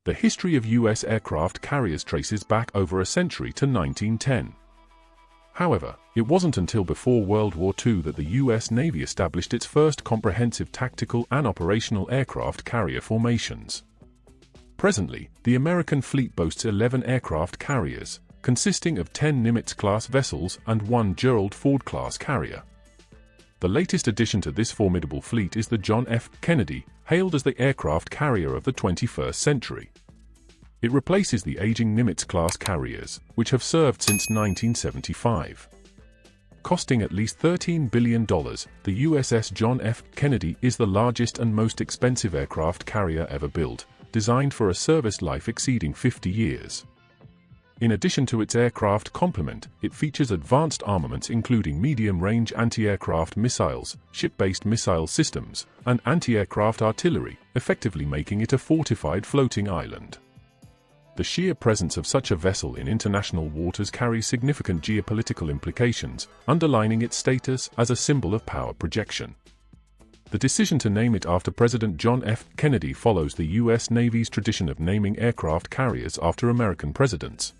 The history of U.S. aircraft carriers traces back over a century to 1910. However, it wasn't until before World War II that the U.S. Navy established its first comprehensive tactical and operational aircraft carrier formations. Presently, the American fleet boasts 11 aircraft carriers, consisting of 10 Nimitz-class vessels and 1 Gerald Ford-class carrier. The latest addition to this formidable fleet is the John F. Kennedy, hailed as the aircraft carrier of the 21st century. It replaces the aging Nimitz-class carriers, which have served since 1975. Costing at least $13 billion, the USS John F. Kennedy is the largest and most expensive aircraft carrier ever built, designed for a service life exceeding 50 years. In addition to its aircraft complement, it features advanced armaments including medium-range anti-aircraft missiles, ship-based missile systems, and anti-aircraft artillery, effectively making it a fortified floating island. The sheer presence of such a vessel in international waters carries significant geopolitical implications, underlining its status as a symbol of power projection. The decision to name it after President John F. Kennedy follows the U.S. Navy's tradition of naming aircraft carriers after American presidents.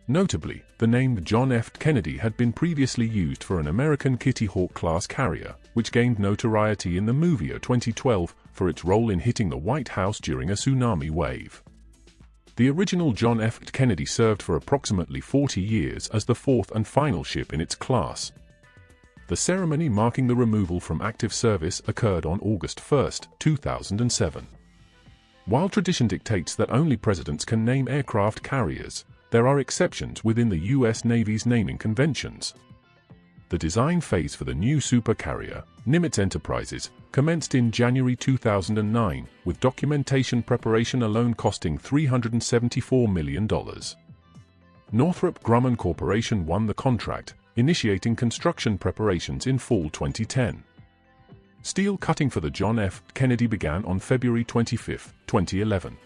Notably, the name John F. Kennedy had been previously used for an American Kitty Hawk-class carrier, which gained notoriety in the movie 2012 for its role in hitting the White House during a tsunami wave. The original John F. Kennedy served for approximately 40 years as the fourth and final ship in its class. The ceremony marking the removal from active service occurred on August 1, 2007. While tradition dictates that only presidents can name aircraft carriers, there are exceptions within the U.S. Navy's naming conventions. The design phase for the new supercarrier, Nimitz Enterprises, commenced in January 2009, with documentation preparation alone costing $374 million. Northrop Grumman Corporation won the contract, initiating construction preparations in fall 2010. Steel cutting for the John F. Kennedy began on February 25, 2011.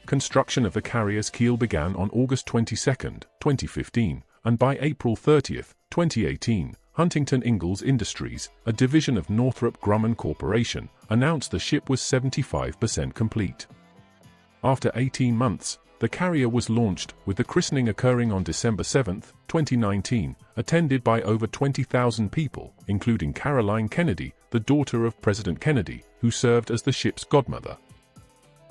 Construction of the carrier's keel began on August 22, 2015, and by April 30, 2018, Huntington Ingalls Industries, a division of Northrop Grumman Corporation, announced the ship was 75% complete. After 18 months, the carrier was launched, with the christening occurring on December 7, 2019, attended by over 20,000 people, including Caroline Kennedy, the daughter of President Kennedy, who served as the ship's godmother.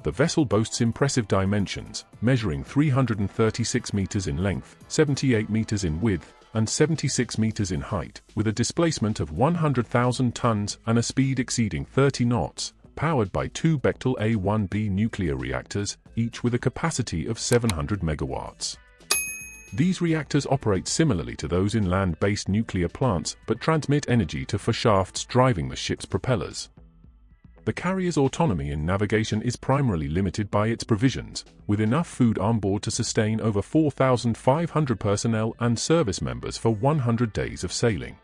The vessel boasts impressive dimensions, measuring 336 meters in length, 78 meters in width, and 76 meters in height, with a displacement of 100,000 tons and a speed exceeding 30 knots, powered by 2 Bechtel A-1B nuclear reactors, each with a capacity of 700 megawatts. These reactors operate similarly to those in land-based nuclear plants but transmit energy to foreshafts driving the ship's propellers. The carrier's autonomy in navigation is primarily limited by its provisions, with enough food on board to sustain over 4,500 personnel and service members for 100 days of sailing.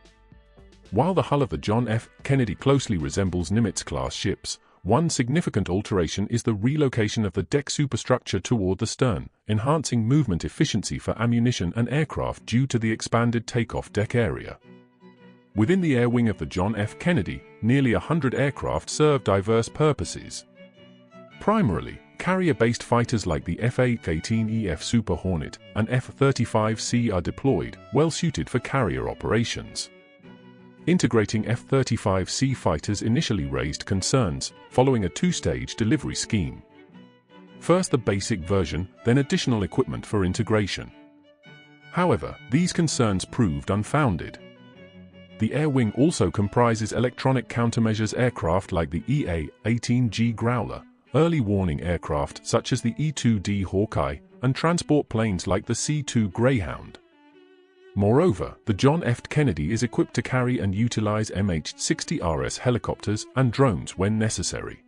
While the hull of the John F. Kennedy closely resembles Nimitz-class ships, one significant alteration is the relocation of the deck superstructure toward the stern, enhancing movement efficiency for ammunition and aircraft due to the expanded takeoff deck area. Within the air wing of the John F. Kennedy, nearly 100 aircraft serve diverse purposes. Primarily, carrier-based fighters like the F-18EF Super Hornet and F-35C are deployed, well-suited for carrier operations. Integrating F-35C fighters initially raised concerns, following a two-stage delivery scheme. First the basic version, then additional equipment for integration. However, these concerns proved unfounded. The air wing also comprises electronic countermeasures aircraft like the EA-18G Growler, early warning aircraft such as the E-2D Hawkeye, and transport planes like the C-2 Greyhound. Moreover, the John F. Kennedy is equipped to carry and utilize MH-60RS helicopters and drones when necessary.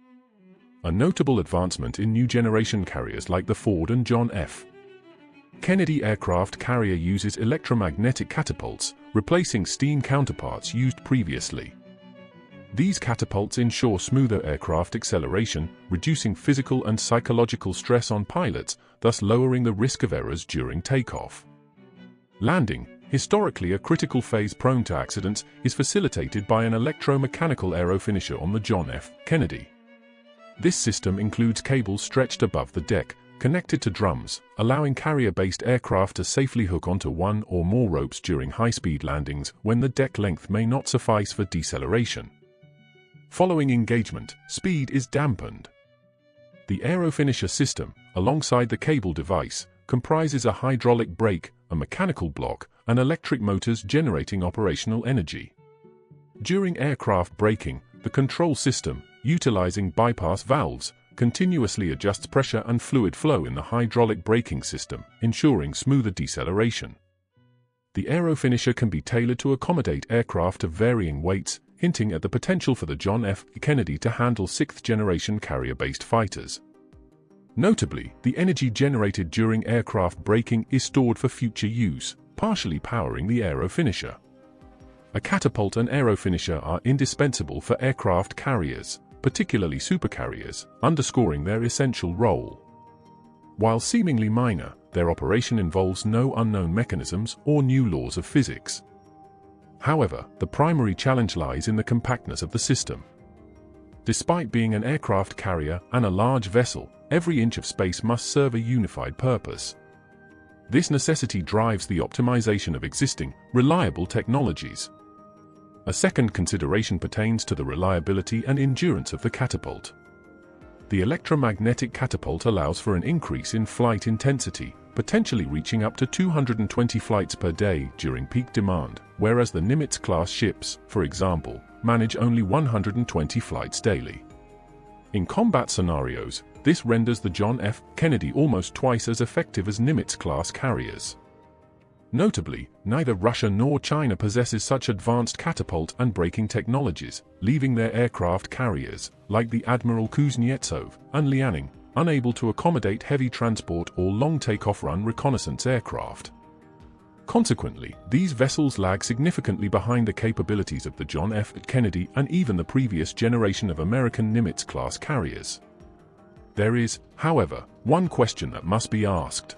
A notable advancement in new generation carriers like the Ford and John F. Kennedy aircraft carrier uses electromagnetic catapults, replacing steam counterparts used previously. These catapults ensure smoother aircraft acceleration, reducing physical and psychological stress on pilots, thus lowering the risk of errors during takeoff. Landing, historically a critical phase prone to accidents, is facilitated by an electromechanical aerofinisher on the John F. Kennedy. This system includes cables stretched above the deck, connected to drums, allowing carrier-based aircraft to safely hook onto one or more ropes during high-speed landings when the deck length may not suffice for deceleration. Following engagement, speed is dampened. The aerofinisher system, alongside the cable device, comprises a hydraulic brake, a mechanical block, and electric motors generating operational energy. During aircraft braking, the control system, utilizing bypass valves, continuously adjusts pressure and fluid flow in the hydraulic braking system, ensuring smoother deceleration. The aerofinisher can be tailored to accommodate aircraft of varying weights, hinting at the potential for the John F. Kennedy to handle sixth-generation carrier-based fighters. Notably, the energy generated during aircraft braking is stored for future use, partially powering the aerofinisher. A catapult and aerofinisher are indispensable for aircraft carriers, particularly supercarriers, underscoring their essential role. While seemingly minor, their operation involves no unknown mechanisms or new laws of physics. However, the primary challenge lies in the compactness of the system. Despite being an aircraft carrier and a large vessel, every inch of space must serve a unified purpose. This necessity drives the optimization of existing, reliable technologies. A second consideration pertains to the reliability and endurance of the catapult. The electromagnetic catapult allows for an increase in flight intensity, potentially reaching up to 220 flights per day during peak demand, whereas the Nimitz-class ships, for example, manage only 120 flights daily. In combat scenarios, this renders the John F. Kennedy almost twice as effective as Nimitz-class carriers. Notably, neither Russia nor China possesses such advanced catapult and braking technologies, leaving their aircraft carriers, like the Admiral Kuznetsov and Liaoning, unable to accommodate heavy transport or long takeoff-run reconnaissance aircraft. Consequently, these vessels lag significantly behind the capabilities of the John F. Kennedy and even the previous generation of American Nimitz-class carriers. There is, however, one question that must be asked.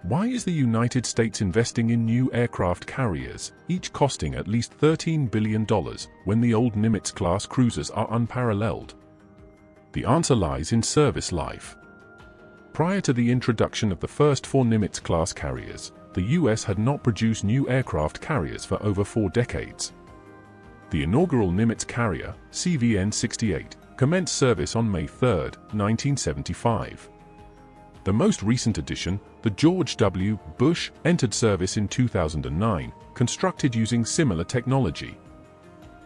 Why is the United States investing in new aircraft carriers, each costing at least $13 billion, when the old Nimitz-class cruisers are unparalleled? The answer lies in service life. Prior to the introduction of the first 4 Nimitz-class carriers, the US had not produced new aircraft carriers for over 4 decades. The inaugural Nimitz carrier, CVN-68, commenced service on May 3, 1975. The most recent addition, the George W. Bush, entered service in 2009, constructed using similar technology.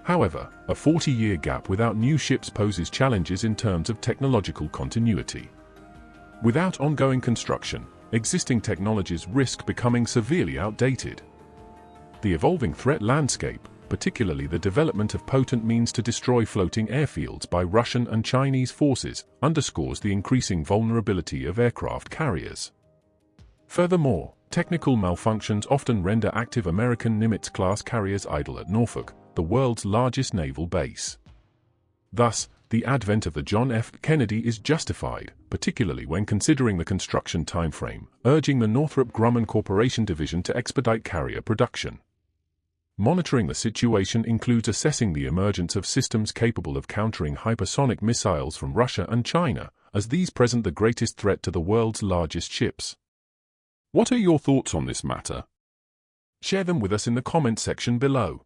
However, a 40-year gap without new ships poses challenges in terms of technological continuity. Without ongoing construction, existing technologies risk becoming severely outdated. The evolving threat landscape, particularly the development of potent means to destroy floating airfields by Russian and Chinese forces, underscores the increasing vulnerability of aircraft carriers. Furthermore, technical malfunctions often render active American Nimitz-class carriers idle at Norfolk, the world's largest naval base. Thus, the advent of the John F. Kennedy is justified, particularly when considering the construction timeframe, urging the Northrop Grumman Corporation division to expedite carrier production. Monitoring the situation includes assessing the emergence of systems capable of countering hypersonic missiles from Russia and China, as these present the greatest threat to the world's largest ships. What are your thoughts on this matter? Share them with us in the comment section below.